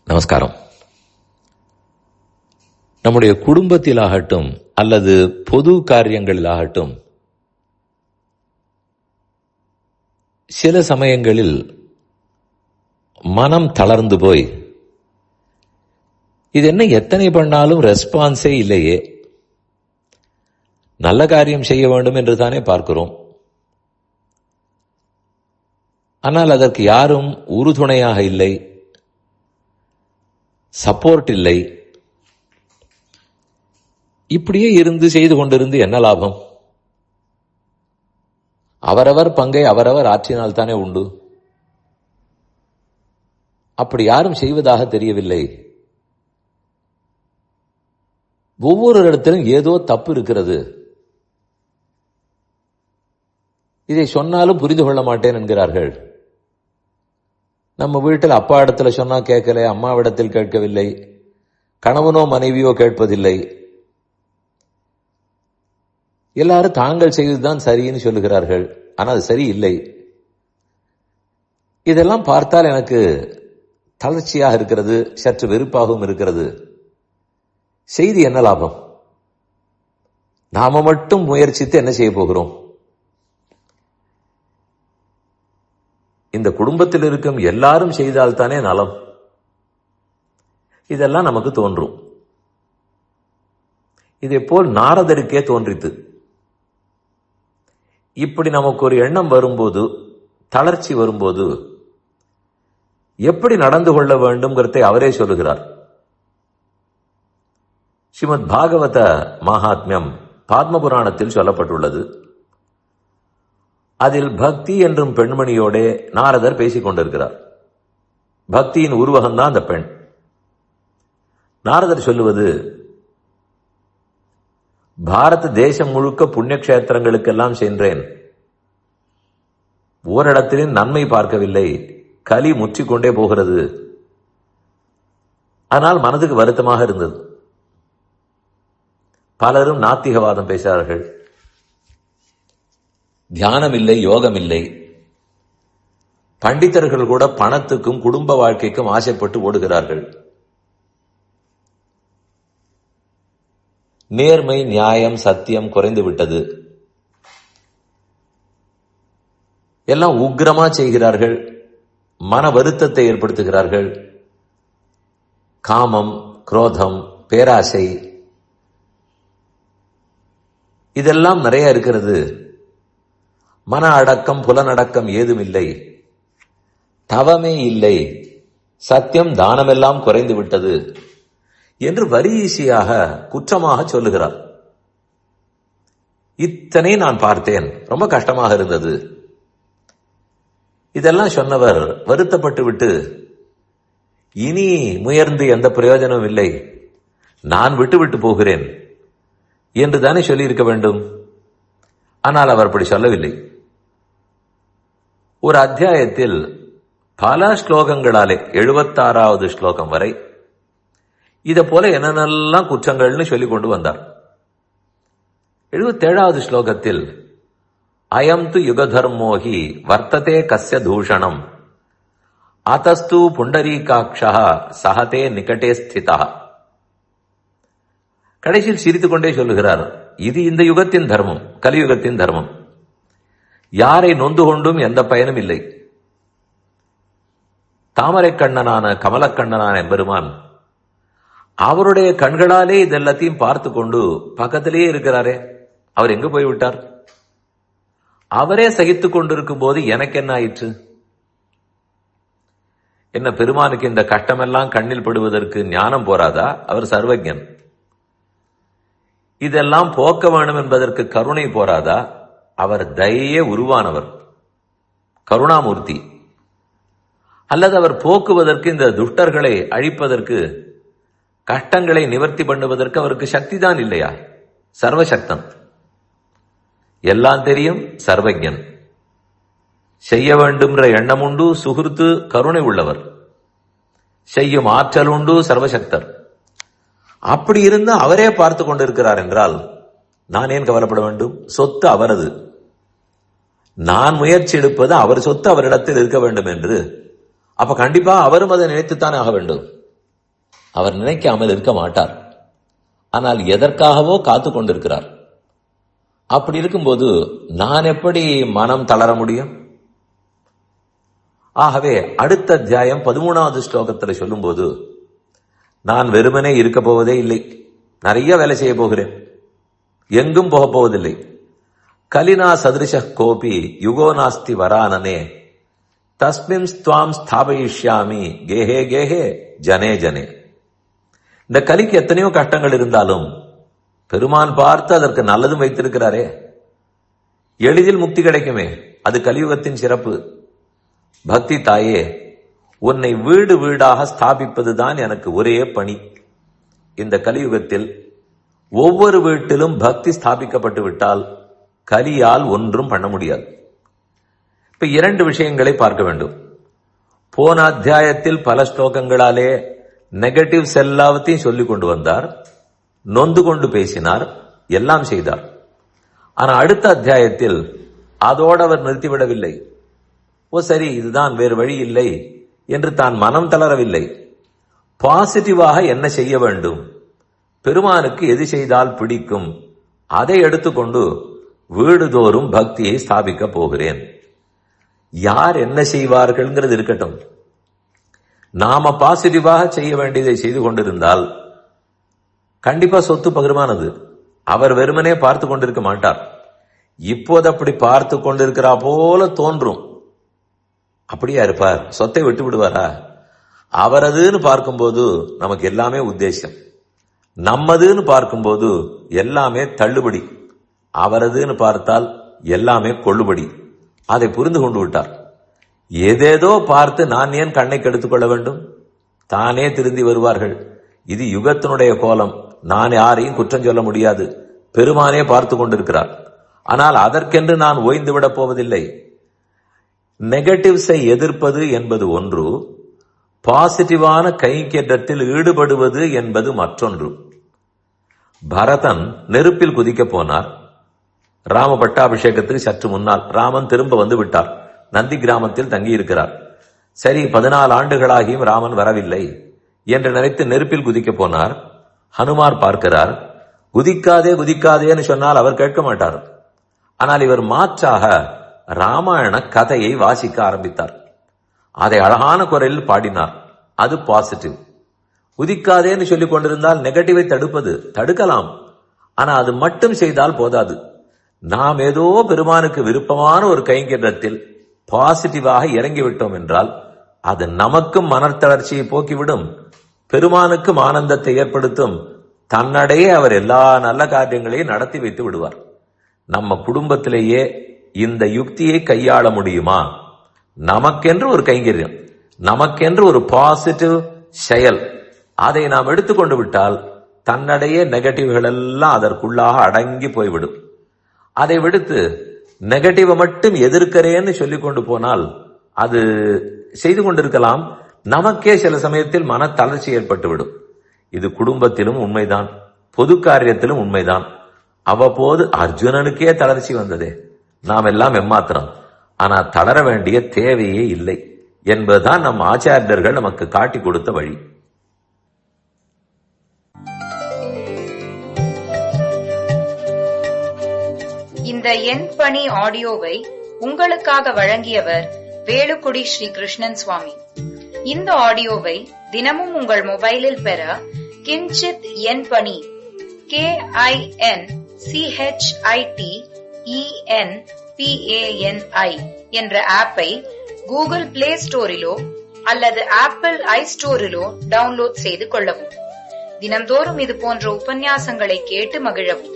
நமஸ்காரம். நம்முடைய குடும்பத்திலாகட்டும் அல்லது பொது காரியங்களிலாகட்டும் சில சமயங்களில் மனம் தளர்ந்து போய் இது என்ன எத்தனை பண்ணாலும் ரெஸ்பான்ஸே இல்லையே, நல்ல காரியம் செய்ய வேண்டும் என்று தானே பார்க்கிறோம், ஆனால் அதற்கு யாரும் உறுதுணையாக இல்லை, சப்போர்ட் இல்லை. இப்படியே இருந்து செய்து கொண்டிருந்து என்ன லாபம்? அவரவர் பங்கை அவரவர் ஆற்றினால் தானே உண்டு. அப்படி யாரும் செய்வதாக தெரியவில்லை. ஒவ்வொரு இடத்திலும் ஏதோ தப்பு இருக்கிறது. இதை சொன்னாலும் புரிந்து கொள்ள மாட்டேன் என்கிறார்கள். நம்ம வீட்டில் அப்பா இடத்துல சொன்னா கேட்கல, அம்மாவிடத்தில் கேட்கவில்லை, கணவனோ மனைவியோ கேட்பதில்லை. எல்லாரும் தாங்கள் செய்வதுதான் சரின்னு சொல்லுகிறார்கள். ஆனால் அது சரி இல்லை. இதெல்லாம் பார்த்தால் எனக்கு தளர்ச்சியாக இருக்கிறது, சற்று வெறுப்பாகவும் இருக்கிறது. செய்தி என்ன லாபம்? நாம மட்டும் முயற்சித்து என்ன செய்ய போகிறோம்? இந்த குடும்பத்தில் இருக்கும் எல்லாரும் செய்தால்தானே நலம். இதெல்லாம் நமக்கு தோன்றும். இதே போல் நாரதருக்கே தோன்றித்து. இப்படி நமக்கு ஒரு எண்ணம் வரும்போது, தளர்ச்சி வரும்போது எப்படி நடந்து கொள்ள வேண்டும்ங்கிறதை அவரே சொல்லுகிறார். ஸ்ரீமத் பாகவத மகாத்மியம் பத்ம புராணத்தில் சொல்லப்பட்டுள்ளது. அதில் பக்தி என்றும் பெண்மணியோட நாரதர் பேசிக் கொண்டிருக்கிறார். பக்தியின் உருவகம்தான் அந்த பெண். நாரதர் சொல்லுவது, பாரத தேசம் முழுக்க புண்ணிய கஷேத்திரங்களுக்கெல்லாம் சென்றேன், ஓரிடத்திலும் நன்மை பார்க்கவில்லை, கலி முற்றிக்கொண்டே போகிறது. ஆனால் மனதுக்கு வருத்தமாக இருந்தது. பலரும் நாத்திகவாதம் பேசுகிறார்கள், தியானம் இல்லை, யோகம் இல்லை. பண்டிதர்கள் கூட பணத்துக்கும் குடும்ப வாழ்க்கைக்கும் ஆசைப்பட்டு ஓடுகிறார்கள். நேர்மை, நியாயம், சத்தியம் குறைந்து விட்டது. எல்லாம் உக்கிரமா செய்கிறார்கள், மன வருத்தத்தை ஏற்படுத்துகிறார்கள். காமம், குரோதம், பேராசை இதெல்லாம் நிறைய இருக்கிறது. மன அடக்கம், புலனடக்கம் ஏதும் இல்லை, தவமே இல்லை, சத்தியம் தானமெல்லாம் குறைந்து விட்டது என்று வரிசையாக குற்றமாக சொல்லுகிறார். இத்தனை நான் பார்த்தேன், ரொம்ப கஷ்டமாக இருந்தது. இதெல்லாம் சொன்னவர் வருத்தப்பட்டு விட்டு, இனி முயர்ந்து எந்த பிரயோஜனமும் இல்லை, நான் விட்டு போகிறேன் என்று தானே சொல்லியிருக்க வேண்டும். ஆனால் அவர் அப்படி சொல்லவில்லை. ஒரு அத்தியாயத்தில் பல ஸ்லோகங்களாலே 76வது ஸ்லோகம் வரை இதை போல என்னென்னலாம் குற்றங்கள்னு சொல்லிக் கொண்டு வந்தார். 77வது ஸ்லோகத்தில் அயம் து யுகதர்மோஹி வர்த்ததே கஸ்ய தூஷணம் ஆதஸ்து புண்டரீகாக்ஷா சஹதே நிகட்டே ஸ்திதா. கடைசியில் சிரித்துக் கொண்டே சொல்லுகிறார், இது இந்த யுகத்தின் தர்மம், கலியுகத்தின் தர்மம். யாரை நொந்து கொண்டும் எந்த பயனும் இல்லை. தாமரை கண்ணனான கமலக்கண்ணனான எம்பெருமான் அவருடைய கண்களாலே இதெல்லாத்தையும் பார்த்து கொண்டு பக்கத்திலேயே இருக்கிறாரே, அவர் எங்கு போய்விட்டார்? அவரே சகித்துக் கொண்டிருக்கும் போது எனக்கு என்ன ஆயிற்று? என்ன பெருமானுக்கு இந்த கஷ்டமெல்லாம் கண்ணில் படுவதற்கு ஞானம் போராதா? அவர் சர்வஜன். இதெல்லாம் போக்க வேண்டும் என்பதற்கு கருணை போராதா? அவர் தயையே உருவானவர், கருணாமூர்த்தி. அல்லது அவர் போக்குவதற்கு, இந்த துஷ்டர்களை அழிப்பதற்கு, கஷ்டங்களை நிவர்த்தி பண்ணுவதற்கு அவருக்கு சக்தி தான் இல்லையா? சர்வசக்தன், எல்லாம் தெரியும், சர்வஜன். செய்ய வேண்டும்ன்ற எண்ணம் உண்டு, சுகிருத்து, கருணை உள்ளவர். செய்யும் ஆற்றல் உண்டு, சர்வசக்தர். அப்படி இருந்து அவரே பார்த்து கொண்டிருக்கிறார் என்றால் நான் ஏன் கவலைப்பட வேண்டும்? சொத்து அவரது, நான் முயற்சி எடுப்பது அவர் சொத்து, அவரிடத்தில் இருக்க வேண்டும் என்று. அப்ப கண்டிப்பா அவரும் அதை நினைத்துத்தான் ஆக வேண்டும். அவர் நினைக்காமல் இருக்க மாட்டார். ஆனால் எதற்காகவோ காத்து கொண்டிருக்கிறார். அப்படி இருக்கும்போது நான் எப்படி மனம் தளர முடியும்? ஆகவே அடுத்த அத்தியாயம் 13வது ஸ்லோகத்தில் சொல்லும்போது, நான் வெறுமனே இருக்க போவதே இல்லை, நிறைய வேலை செய்ய போகிறேன், எங்கும் போக போவதில்லை. கலினா சதிருஷ கோபி யுகோ நாஸ்தி வரானனே தஸ்மின் ஸ்துவாம் ஸ்தாபயிஷ்யாமி கேஹே கேஹே ஜனே ஜனே. இந்த கலிக்கு எத்தனையோ கஷ்டங்கள் இருந்தாலும் பெருமான் பார்த்து அதற்கு நல்லதும் வைத்திருக்கிறாரே. எளிதில் முக்தி கிடைக்குமே, அது கலியுகத்தின் சிறப்பு. பக்தி தாயே, உன்னை வீடு வீடாக ஸ்தாபிப்பதுதான் எனக்கு ஒரே பணி. இந்த கலியுகத்தில் ஒவ்வொரு வீட்டிலும் பக்தி ஸ்தாபிக்கப்பட்டு விட்டால் கலியால் ஒன்றும் பண்ண முடியாது. இப்ப 2 விஷயங்களை பார்க்க வேண்டும். போன அத்தியாயத்தில் பல ஸ்லோகங்களாலே நெகட்டிவ்ஸ் எல்லாத்தையும் சொல்லிக் கொண்டு வந்தார், நொந்து கொண்டு பேசினார், எல்லாம் செய்தார். ஆனா அடுத்த அத்தியாயத்தில் அதோடு அவர் நிறுத்திவிடவில்லை. ஓ சரி, இதுதான், வேறு வழி இல்லை என்று தான் மனம் தளரவில்லை. பாசிட்டிவாக என்ன செய்ய வேண்டும், பெருமானுக்கு எது செய்தால் பிடிக்கும், அதை எடுத்துக்கொண்டு வீடுதோறும் பக்தியை ஸ்தாபிக்க போகிறேன். யார் என்ன செய்வார்கள்ங்கிறது இருக்கட்டும். நாம பாசிட்டிவாக செய்ய வேண்டியதை செய்து கொண்டிருந்தால் கண்டிப்பா சொத்து பகிர்மானது. அவர் வெறுமனே பார்த்து கொண்டிருக்க மாட்டார். இப்போது அப்படி பார்த்து கொண்டிருக்கிறா போல தோன்றும். அப்படியா இருப்பார்? சொத்தை விட்டு விடுவாரா? அவரதுன்னு பார்க்கும்போது நமக்கு எல்லாமே உத்தேசம், நம்மதுன்னு பார்க்கும்போது எல்லாமே தள்ளுபடி, அவரதுன்னு பார்த்தால் எல்லாமே கொள்ளுபடி. அதை புரிந்து கொண்டு விட்டார். ஏதேதோ பார்த்து நான் ஏன் கண்ணை கெடுத்துக் கொள்ள வேண்டும்? தானே திருந்தி வருவார்கள். இது யுகத்தினுடைய கோலம். நான் யாரையும் குற்றம் சொல்ல முடியாது. பெருமானே பார்த்து கொண்டிருக்கிறார். ஆனால் அதற்கென்று நான் ஓய்ந்து விடப் போவதில்லை. நெகட்டிவ்ஸை எதிர்ப்பது என்பது ஒன்று, பாசிட்டிவான கைங்கேற்றத்தில் ஈடுபடுவது என்பது மற்றொன்று. பரதன் நெருப்பில் குதிக்க போனார். ராம பட்டாபிஷேகத்துக்கு சற்று முன்னால் ராமன் திரும்ப வந்து விட்டார். நந்தி கிராமத்தில் தங்கி இருக்கிறார். சரி, 14 ஆண்டுகளாகியும் ராமன் வரவில்லை என்று நினைத்து நெருப்பில் குதிக்க போனார். ஹனுமார் பார்க்கிறார். குதிக்காதே குதிக்காதேன்னு சொன்னால் அவர் கேட்க மாட்டார். ஆனால் இவர் மாற்றாக ராமாயண கதையை வாசிக்க ஆரம்பித்தார். அதை அழகான குரலில் பாடினார். அது பாசிட்டிவ். குதிக்காதேன்னு சொல்லிக் கொண்டிருந்தால் நெகட்டிவை தடுக்கலாம். ஆனா அது மட்டும் செய்தால் போதாது. நாம் ஏதோ பெருமானுக்கு விருப்பமான ஒரு கைங்கரியத்தில் பாசிட்டிவாக இறங்கிவிட்டோம் என்றால் அது நமக்கும் மனத்தளர்ச்சியை போக்கிவிடும், பெருமானுக்கும் ஆனந்தத்தை ஏற்படுத்தும். தன்னடையே அவர் எல்லா நல்ல காரியங்களையும் நடத்தி வைத்து விடுவார். நம்ம குடும்பத்திலேயே இந்த யுக்தியை கையாள முடியுமா? நமக்கென்று ஒரு கைங்கரியம், நமக்கென்று ஒரு பாசிட்டிவ் செயல், அதை நாம் எடுத்துக்கொண்டு விட்டால் தன்னடையே நெகட்டிவ்கள் எல்லாம் அதற்குள்ளாக அடங்கி போய்விடும். அதை விடுத்து நெகட்டிவ மட்டும் எதிர்க்கிறேன்னு சொல்லிக் கொண்டு போனால் அது செய்து கொண்டிருக்கலாம். நமக்கே சில சமயத்தில் மன தளர்ச்சி ஏற்பட்டுவிடும். இது குடும்பத்திலும் உண்மைதான், பொது காரியத்திலும் உண்மைதான். அவ்வப்போது அர்ஜுனனுக்கே தளர்ச்சி வந்ததே, நாம் எல்லாம் எம்மாத்திரம். ஆனா தளர வேண்டிய தேவையே இல்லை என்பதுதான் நம் ஆச்சாரியர்கள் நமக்கு காட்டி கொடுத்த வழி. இந்த என் பணி ஆடியோவை உங்களுக்காக வழங்கியவர் வேலுக்குடி ஸ்ரீ கிருஷ்ணன் சுவாமி. இந்த ஆடியோவை தினமும் உங்கள் மொபைலில் பெற கிஞ்சித் என் பணி KINCHITENPANI என்ற ஆப்பை கூகுள் பிளே ஸ்டோரிலோ அல்லது ஆப்பிள் ஐ ஸ்டோரிலோ டவுன்லோட் செய்து கொள்ளவும். தினம்தோறும் இது போன்ற உபன்யாசங்களை கேட்டு மகிழவும்.